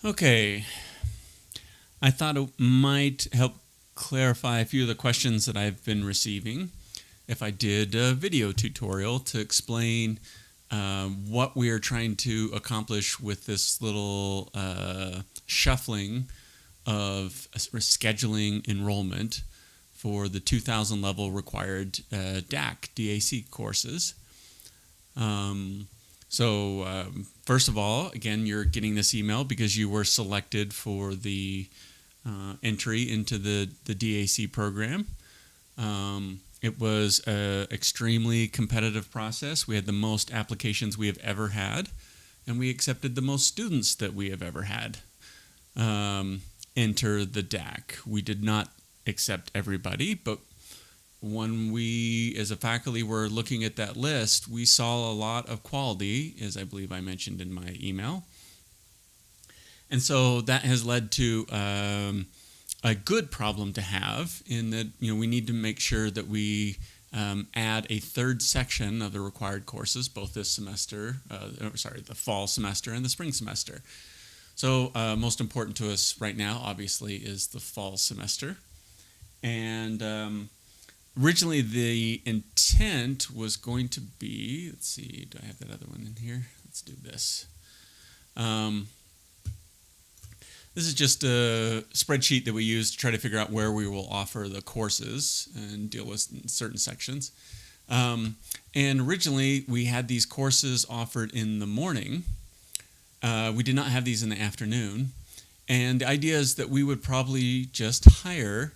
Okay, I thought it might help clarify a few of the questions that I've been receiving if I did a video tutorial to explain what we are trying to accomplish with this little shuffling of scheduling enrollment for the 2000 level required DAC courses. First of all, again, you're getting this email because you were selected for the entry into the DAC program. It was an extremely competitive process. We had the most applications we have ever had, and we accepted the most students that we have ever had enter the DAC. We did not accept everybody, but when we, as a faculty, were looking at that list, we saw a lot of quality, as I believe I mentioned in my email. And so that has led to a good problem to have in that, we need to make sure that we add a third section of the required courses, both this semester, the fall semester and the spring semester. So most important to us right now, obviously, is the fall semester. And originally the intent was going to be, let's see, do I have that other one in here? Let's do this. This is just a spreadsheet that we use to try to figure out where we will offer the courses and deal with certain sections. And originally we had these courses offered in the morning. We did not have these in the afternoon. And the idea is that we would probably just hire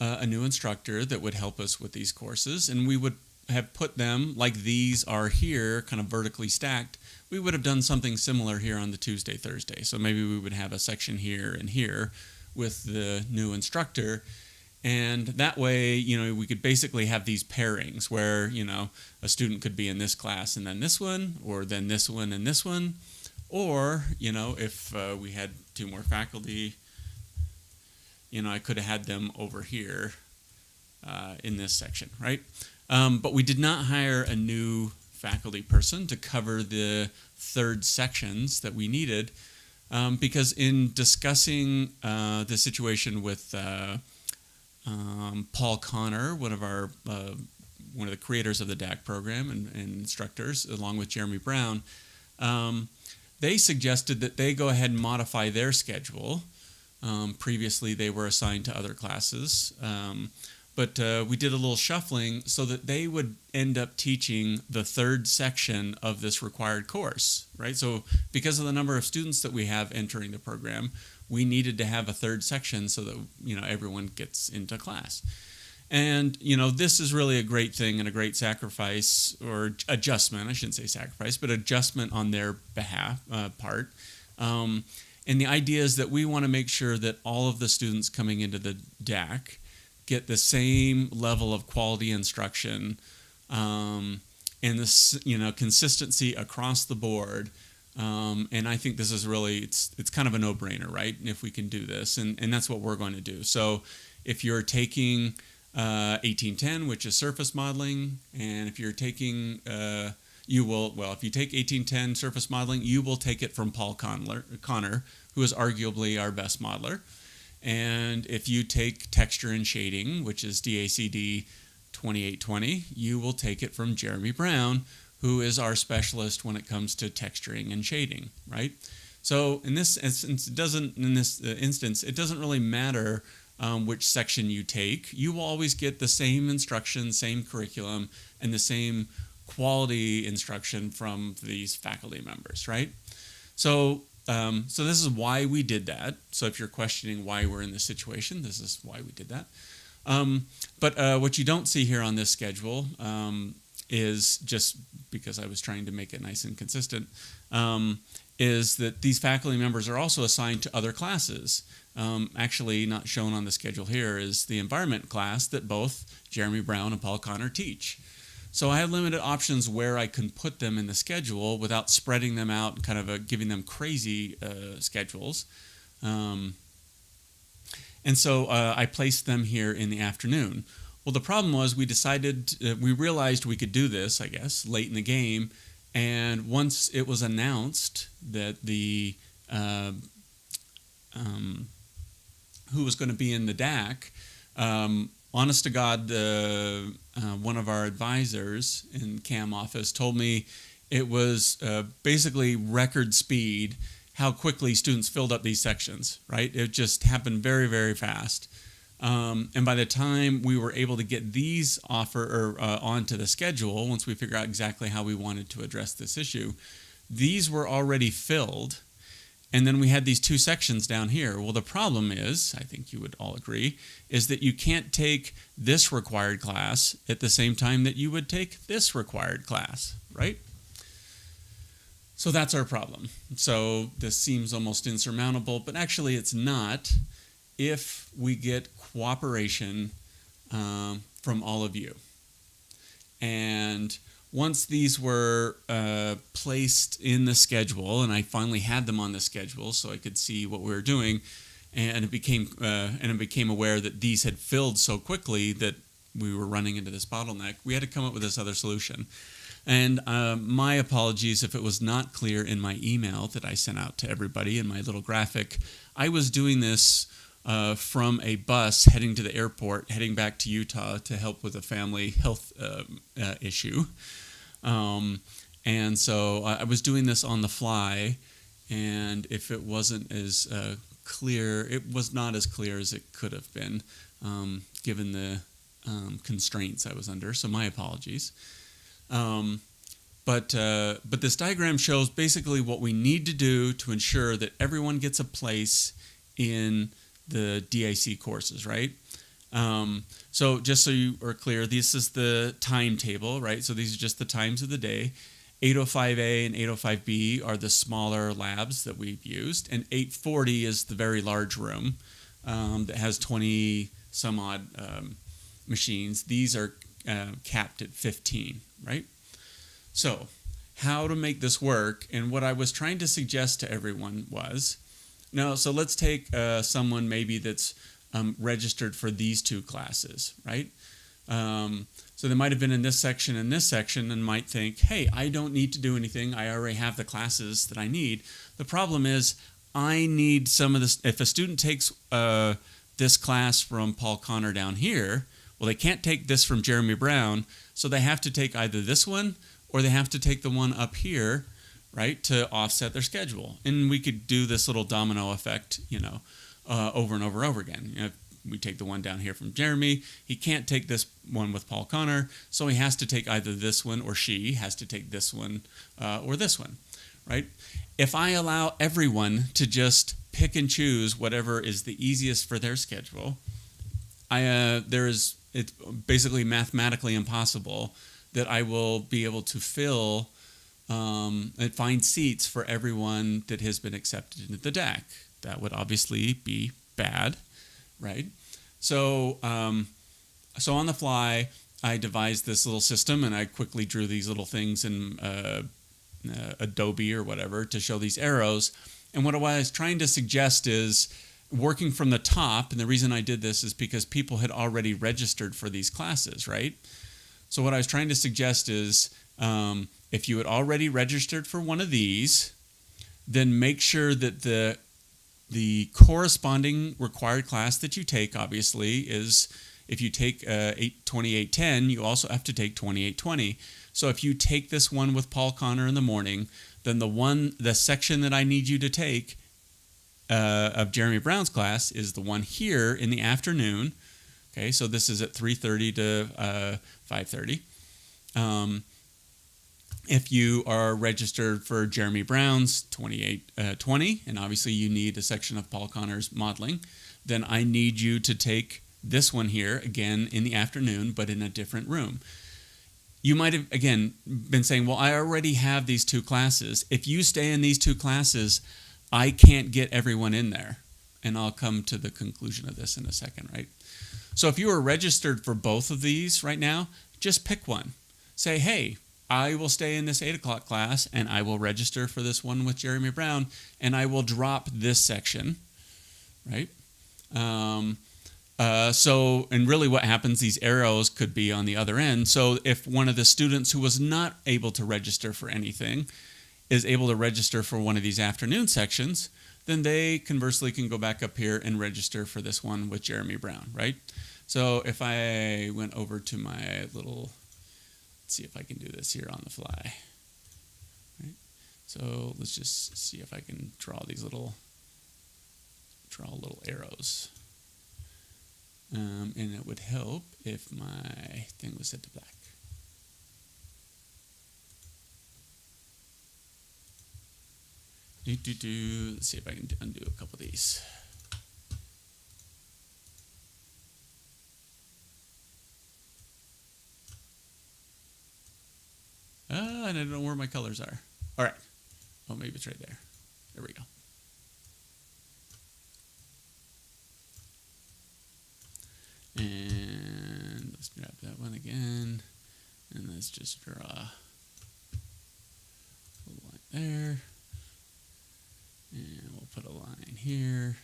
a new instructor that would help us with these courses, and we would have put them like these are here, kind of vertically stacked. We would have done something similar here on the Tuesday, Thursday. So maybe we would have a section here and here with the new instructor. And that way, we could basically have these pairings where, a student could be in this class and then this one, or then this one and this one. Or, if we had two more faculty, I could have had them over here in this section, right? But we did not hire a new faculty person to cover the third sections that we needed because in discussing the situation with Paul Connor, one of the creators of the DAC program and instructors, along with Jeremy Brown, they suggested that they go ahead and modify their schedule. Previously, they were assigned to other classes, but we did a little shuffling so that they would end up teaching the third section of this required course, right? So because of the number of students that we have entering the program, we needed to have a third section so that, everyone gets into class. And, this is really a great thing and a great sacrifice or adjustment. I shouldn't say sacrifice, but adjustment on their part. And the idea is that we want to make sure that all of the students coming into the DAC get the same level of quality instruction and this, consistency across the board. And I think this is really, it's kind of a no-brainer, right? If we can do this, and that's what we're going to do. So if you're taking 1810, which is surface modeling, and if you're taking if you take 1810 surface modeling, you will take it from Paul Connor, who is arguably our best modeler. And if you take texture and shading, which is DACD 2820, you will take it from Jeremy Brown, who is our specialist when it comes to texturing and shading, right? So in this instance, it doesn't really matter which section you take. You will always get the same instruction, same curriculum, and the same quality instruction from these faculty members, right? So this is why we did that. So if you're questioning why we're in this situation, this is why we did that. But what you don't see here on this schedule is, just because I was trying to make it nice and consistent, is that these faculty members are also assigned to other classes. Actually, not shown on the schedule here is the environment class that both Jeremy Brown and Paul Connor teach. So I had limited options where I can put them in the schedule without spreading them out and kind of giving them crazy schedules. And so I placed them here in the afternoon. Well, the problem was we realized we could do this, I guess, late in the game. And once it was announced that the who was going to be in the DAC, honest to God, one of our advisors in CAM office told me it was basically record speed how quickly students filled up these sections, right? It just happened very, very fast. And by the time we were able to get these onto the schedule, once we figured out exactly how we wanted to address this issue, these were already filled. And then we had these two sections down here. Well, the problem is, I think you would all agree, is that you can't take this required class at the same time that you would take this required class, right? So that's our problem. So this seems almost insurmountable, but actually it's not if we get cooperation from all of you. And once these were placed in the schedule, and I finally had them on the schedule so I could see what we were doing, and it became aware that these had filled so quickly that we were running into this bottleneck, we had to come up with this other solution. And my apologies if it was not clear in my email that I sent out to everybody in my little graphic. I was doing this from a bus heading to the airport, heading back to Utah to help with a family health issue. And so I was doing this on the fly, and if it wasn't as clear, it was not as clear as it could have been, given the constraints I was under, so my apologies. But this diagram shows basically what we need to do to ensure that everyone gets a place in the DIC courses, right? So just so you are clear, this is the timetable, right? So these are just the times of the day. 805A and 805B are the smaller labs that we've used, and 840 is the very large room that has 20 some odd machines. These are capped at 15, right? So how to make this work, and what I was trying to suggest to everyone was, so let's take someone maybe that's registered for these two classes, right? So they might have been in this section and might think, hey, I don't need to do anything. I already have the classes that I need. The problem is I need some of this. If a student takes this class from Paul Connor down here, well, they can't take this from Jeremy Brown, so they have to take either this one or they have to take the one up here, right, to offset their schedule. And we could do this little domino effect, over and over and over again. We take the one down here from Jeremy. He can't take this one with Paul Connor, so he has to take either this one, or she has to take this one or this one, right? If I allow everyone to just pick and choose whatever is the easiest for their schedule, it's basically mathematically impossible that I will be able to fill and find seats for everyone that has been accepted into the DAC. That would obviously be bad, right? So so on the fly, I devised this little system, and I quickly drew these little things in Adobe or whatever to show these arrows. And what I was trying to suggest is working from the top, and the reason I did this is because people had already registered for these classes, right? So what I was trying to suggest is if you had already registered for one of these, then make sure that the corresponding required class that you take, obviously, is if you take 2810, you also have to take 2820. So if you take this one with Paul Connor in the morning, then the section that I need you to take of Jeremy Brown's class is the one here in the afternoon. Okay, so this is at 3:30 to 5:30. If you are registered for Jeremy Brown's 2820, and obviously you need a section of Paul Connor's modeling, then I need you to take this one here, again, in the afternoon, but in a different room. You might have, again, been saying, well, I already have these two classes. If you stay in these two classes, I can't get everyone in there. And I'll come to the conclusion of this in a second, right? So if you are registered for both of these right now, just pick one. Say, hey, I will stay in this 8 o'clock class, and I will register for this one with Jeremy Brown, and I will drop this section, right? And really what happens, these arrows could be on the other end. So if one of the students who was not able to register for anything is able to register for one of these afternoon sections, then they conversely can go back up here and register for this one with Jeremy Brown, right? So if I went over to my little, let's see if I can do this here on the fly. Right? So let's just see if I can draw little arrows. And it would help if my thing was set to black. Let's see if I can undo a couple of these. And I don't know where my colors are. All right. Oh, maybe it's right there. There we go. And let's grab that one again. And let's just draw a line there. And we'll put a line here.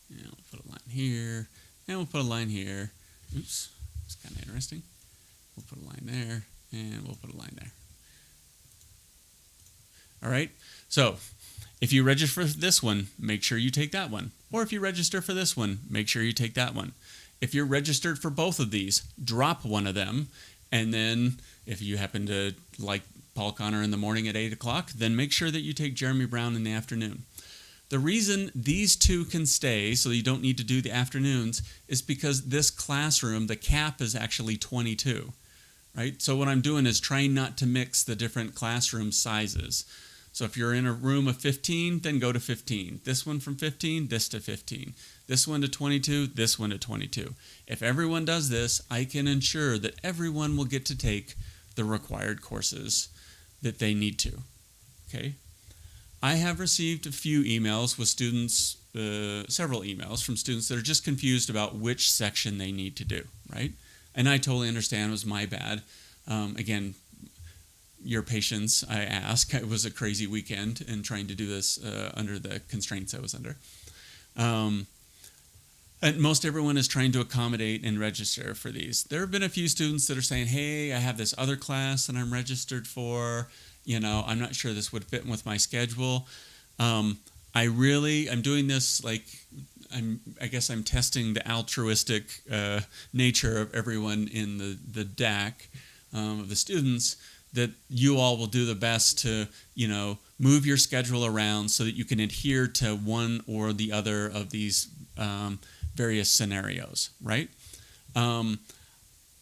And we'll put a line here. And we'll put a line here. Oops, it's kind of interesting. We'll put a line there. And we'll put a line there. All right. So if you register for this one, make sure you take that one. Or if you register for this one, make sure you take that one. If you're registered for both of these, drop one of them. And then if you happen to like Paul Connor in the morning at 8 o'clock, then make sure that you take Jeremy Brown in the afternoon. The reason these two can stay, so you don't need to do the afternoons, is because this classroom, the cap is actually 22, right? So what I'm doing is trying not to mix the different classroom sizes. So if you're in a room of 15, then go to 15. This one from 15, this to 15. This one to 22, this one to 22. If everyone does this, I can ensure that everyone will get to take the required courses that they need to, okay? I have received a few emails with students, several emails from students that are just confused about which section they need to do, right? And I totally understand, it was my bad. Again, your patience, I ask. It was a crazy weekend in trying to do this under the constraints I was under. And most everyone is trying to accommodate and register for these. There have been a few students that are saying, hey, I have this other class that I'm registered for. You know, I'm not sure this would fit with my schedule. I'm doing this like, I guess I'm testing the altruistic nature of everyone in the DAC, of the students, that you all will do the best to, move your schedule around so that you can adhere to one or the other of these various scenarios, right? At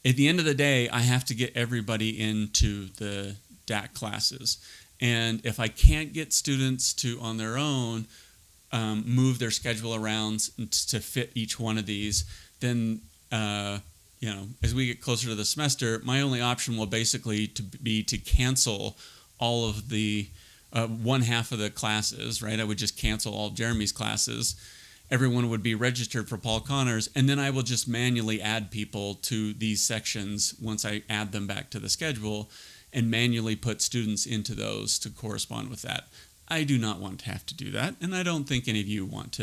the end of the day, I have to get everybody into the DAC classes. And if I can't get students to, on their own, move their schedule around to fit each one of these, then, as we get closer to the semester, my only option will basically be to cancel all of the one half of the classes, right? I would just cancel all of Jeremy's classes. Everyone would be registered for Paul Connors, and then I will just manually add people to these sections once I add them back to the schedule, and manually put students into those to correspond with that. I do not want to have to do that, and I don't think any of you want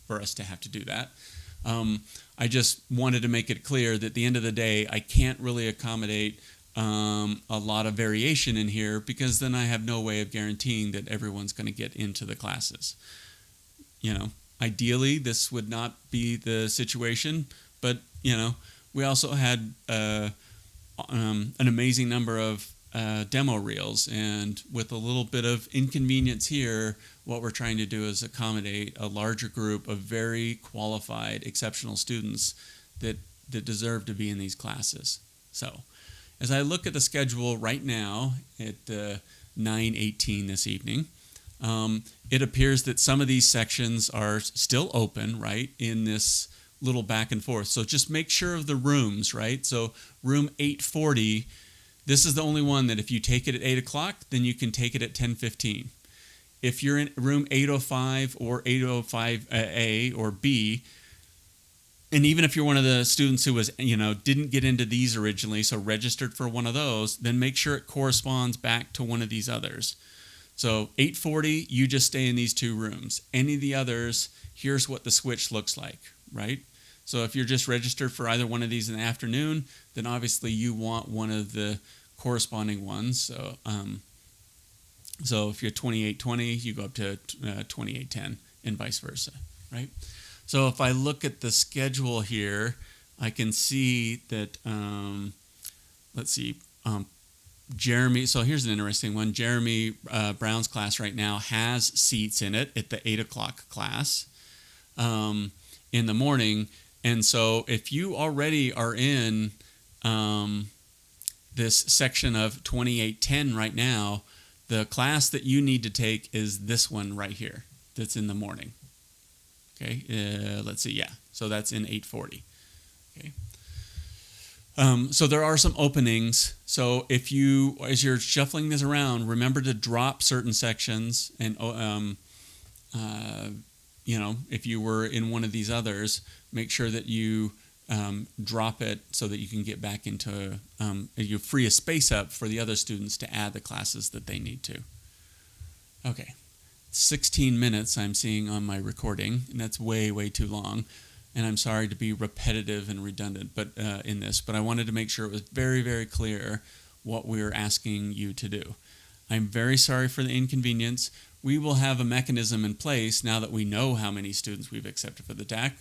for us to have to do that. I just wanted to make it clear that at the end of the day, I can't really accommodate a lot of variation in here, because then I have no way of guaranteeing that everyone's going to get into the classes. Ideally, this would not be the situation, but, we also had an amazing number of demo reels, and with a little bit of inconvenience here, what we're trying to do is accommodate a larger group of very qualified, exceptional students that deserve to be in these classes. So, as I look at the schedule right now at 9:18 this evening, it appears that some of these sections are still open, right, in this little back and forth. So just make sure of the rooms, right? So room 840, this is the only one that if you take it at 8 o'clock, then you can take it at 10:15. If you're in room 805 or 805A or B, and even if you're one of the students who was, didn't get into these originally, so registered for one of those, then make sure it corresponds back to one of these others. So 840, you just stay in these two rooms. Any of the others, here's what the switch looks like, right? So if you're just registered for either one of these in the afternoon, then obviously you want one of the corresponding ones. So if you're 2820, you go up to 2810 and vice versa, right? So if I look at the schedule here, I can see that, let's see, Jeremy, so here's an interesting one. Jeremy Brown's class right now has seats in it at the 8 o'clock class in the morning. And so if you already are in this section of 2810 right now, the class that you need to take is this one right here that's in the morning. Okay, let's see, yeah. So that's in 840. Okay. So there are some openings. So if you, as you're shuffling this around, remember to drop certain sections. And if you were in one of these others, make sure that you drop it so that you can get back into, you free a space up for the other students to add the classes that they need to. Okay, 16 minutes I'm seeing on my recording, and that's way, way too long. And I'm sorry to be repetitive and redundant in this, but I wanted to make sure it was very, very clear what we were asking you to do. I'm very sorry for the inconvenience. We will have a mechanism in place now that we know how many students we've accepted for the DAC.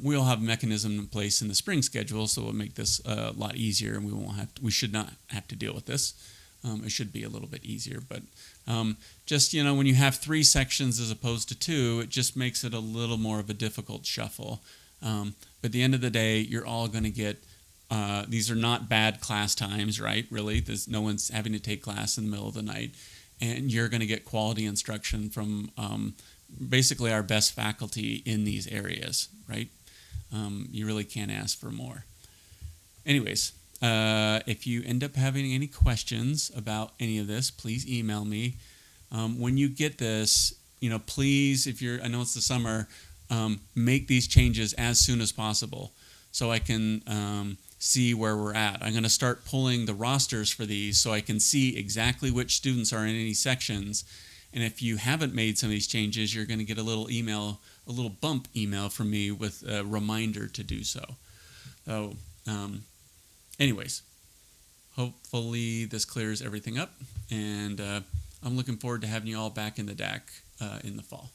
We'll have a mechanism in place in the spring schedule, so it'll make this a lot easier, and we should not have to deal with this. It should be a little bit easier, but just, when you have 3 sections as opposed to 2, it just makes it a little more of a difficult shuffle. But at the end of the day, you're all going to get, these are not bad class times, right? Really, no one's having to take class in the middle of the night, and you're going to get quality instruction from basically our best faculty in these areas, right? You really can't ask for more. Anyways, if you end up having any questions about any of this, please email me. When you get this, please, I know it's the summer, make these changes as soon as possible so I can see where we're at. I'm going to start pulling the rosters for these so I can see exactly which students are in any sections. And if you haven't made some of these changes, you're going to get a little bump email from me with a reminder to do so. So, anyways, hopefully this clears everything up, and I'm looking forward to having you all back in the DAC in the fall.